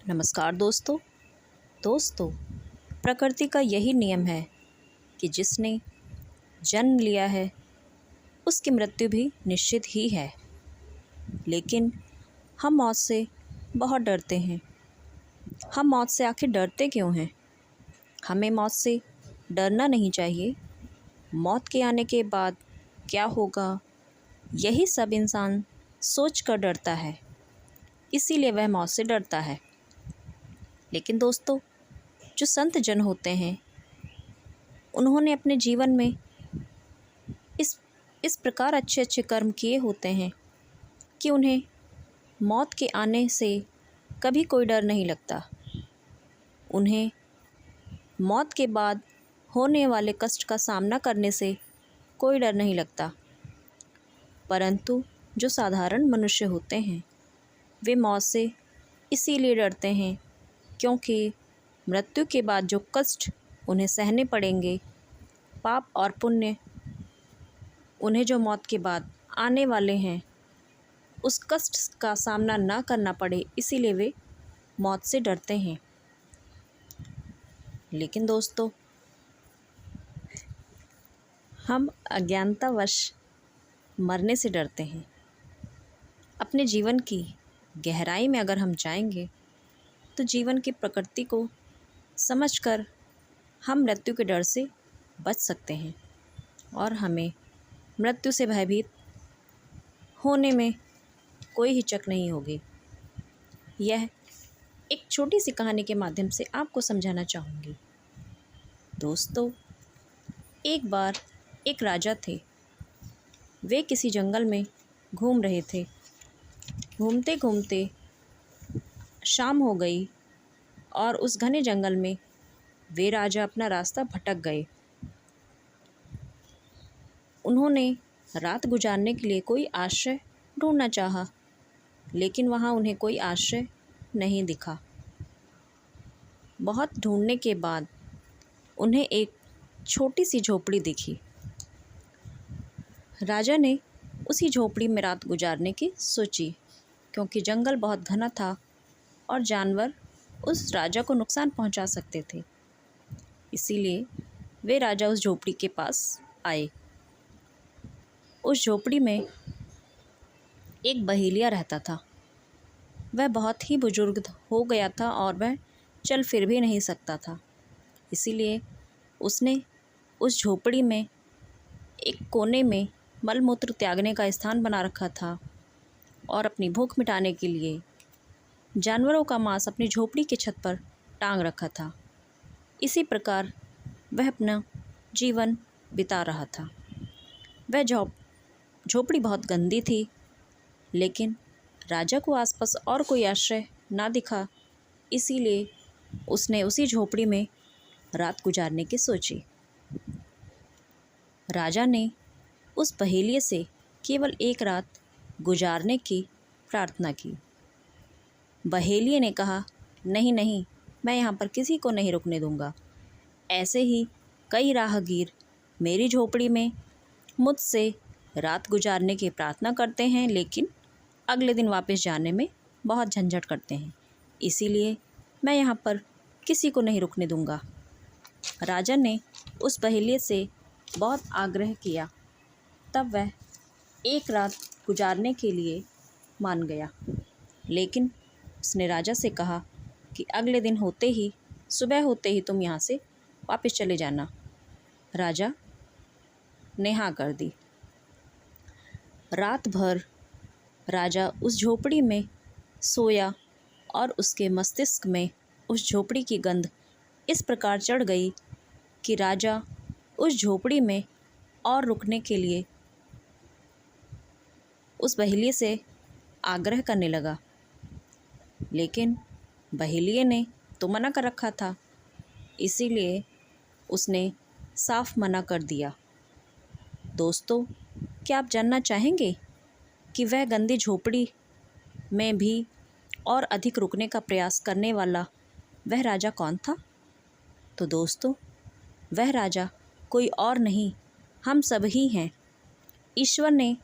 नमस्कार दोस्तों, प्रकृति का यही नियम है कि जिसने जन्म लिया है उसकी मृत्यु भी निश्चित ही है। लेकिन हम मौत से बहुत डरते हैं। हम मौत से आखिर डरते क्यों हैं? हमें मौत से डरना नहीं चाहिए। मौत के आने के बाद क्या होगा, यही सब इंसान सोच कर डरता है, इसीलिए वह मौत से डरता है। लेकिन दोस्तों, जो संत जन होते हैं उन्होंने अपने जीवन में इस प्रकार अच्छे अच्छे कर्म किए होते हैं कि उन्हें मौत के आने से कभी कोई डर नहीं लगता। उन्हें मौत के बाद होने वाले कष्ट का सामना करने से कोई डर नहीं लगता। परंतु जो साधारण मनुष्य होते हैं वे मौत से इसीलिए डरते हैं क्योंकि मृत्यु के बाद जो कष्ट उन्हें सहने पड़ेंगे, पाप और पुण्य उन्हें जो मौत के बाद आने वाले हैं, उस कष्ट का सामना ना करना पड़े, इसीलिए वे मौत से डरते हैं। लेकिन दोस्तों, हम अज्ञानतावश मरने से डरते हैं। अपने जीवन की गहराई में अगर हम जाएंगे तो जीवन की प्रकृति को समझकर हम मृत्यु के डर से बच सकते हैं और हमें मृत्यु से भयभीत होने में कोई हिचक नहीं होगी। यह एक छोटी सी कहानी के माध्यम से आपको समझाना चाहूँगी। दोस्तों, एक बार एक राजा थे। वे किसी जंगल में घूम रहे थे। घूमते घूमते शाम हो गई और उस घने जंगल में वे राजा अपना रास्ता भटक गए। उन्होंने रात गुजारने के लिए कोई आश्रय ढूंढना चाहा, लेकिन वहाँ उन्हें कोई आश्रय नहीं दिखा। बहुत ढूंढने के बाद उन्हें एक छोटी सी झोपड़ी दिखी। राजा ने उसी झोपड़ी में रात गुजारने की सोची, क्योंकि जंगल बहुत घना था और जानवर उस राजा को नुकसान पहुंचा सकते थे। इसीलिए वे राजा उस झोपड़ी के पास आए। उस झोपड़ी में एक बहेलिया रहता था। वह बहुत ही बुजुर्ग हो गया था और वह चल फिर भी नहीं सकता था। इसीलिए उसने उस झोपड़ी में एक कोने में मलमूत्र त्यागने का स्थान बना रखा था और अपनी भूख मिटाने के लिए जानवरों का मांस अपनी झोपड़ी की छत पर टांग रखा था। इसी प्रकार वह अपना जीवन बिता रहा था। वह झोपड़ी बहुत गंदी थी, लेकिन राजा को आसपास और कोई आश्रय ना दिखा, इसीलिए उसने उसी झोपड़ी में रात गुजारने की सोची। राजा ने उस बहेलिये से केवल एक रात गुजारने की प्रार्थना की। बहेलिये ने कहा, नहीं नहीं, मैं यहाँ पर किसी को नहीं रुकने दूँगा। ऐसे ही कई राहगीर मेरी झोपड़ी में मुझसे रात गुजारने की प्रार्थना करते हैं, लेकिन अगले दिन वापस जाने में बहुत झंझट करते हैं। इसीलिए मैं यहाँ पर किसी को नहीं रुकने दूँगा। राजा ने उस बहेलिये से बहुत आग्रह किया, तब वह एक रात गुजारने के लिए मान गया। लेकिन उसने राजा से कहा कि अगले दिन होते ही, सुबह होते ही तुम यहाँ से वापस चले जाना। राजा ने हाँ कर दी। रात भर राजा उस झोपड़ी में सोया और उसके मस्तिष्क में उस झोपड़ी की गंध इस प्रकार चढ़ गई कि राजा उस झोपड़ी में और रुकने के लिए उस बहेलिये से आग्रह करने लगा। लेकिन बहेलिये ने तो मना कर रखा था, इसीलिए उसने साफ मना कर दिया। दोस्तों, क्या आप जानना चाहेंगे कि वह गंदी झोपड़ी में भी और अधिक रुकने का प्रयास करने वाला वह राजा कौन था? तो दोस्तों, वह राजा कोई और नहीं, हम सब ही हैं। ईश्वर ने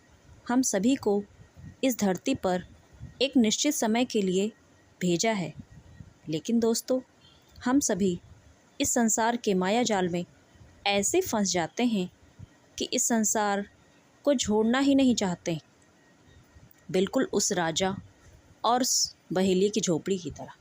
हम सभी को इस धरती पर एक निश्चित समय के लिए भेजा है। लेकिन दोस्तों, हम सभी इस संसार के माया जाल में ऐसे फंस जाते हैं कि इस संसार को छोड़ना ही नहीं चाहते, बिल्कुल उस राजा और उस बहेलिए की झोपड़ी की तरह।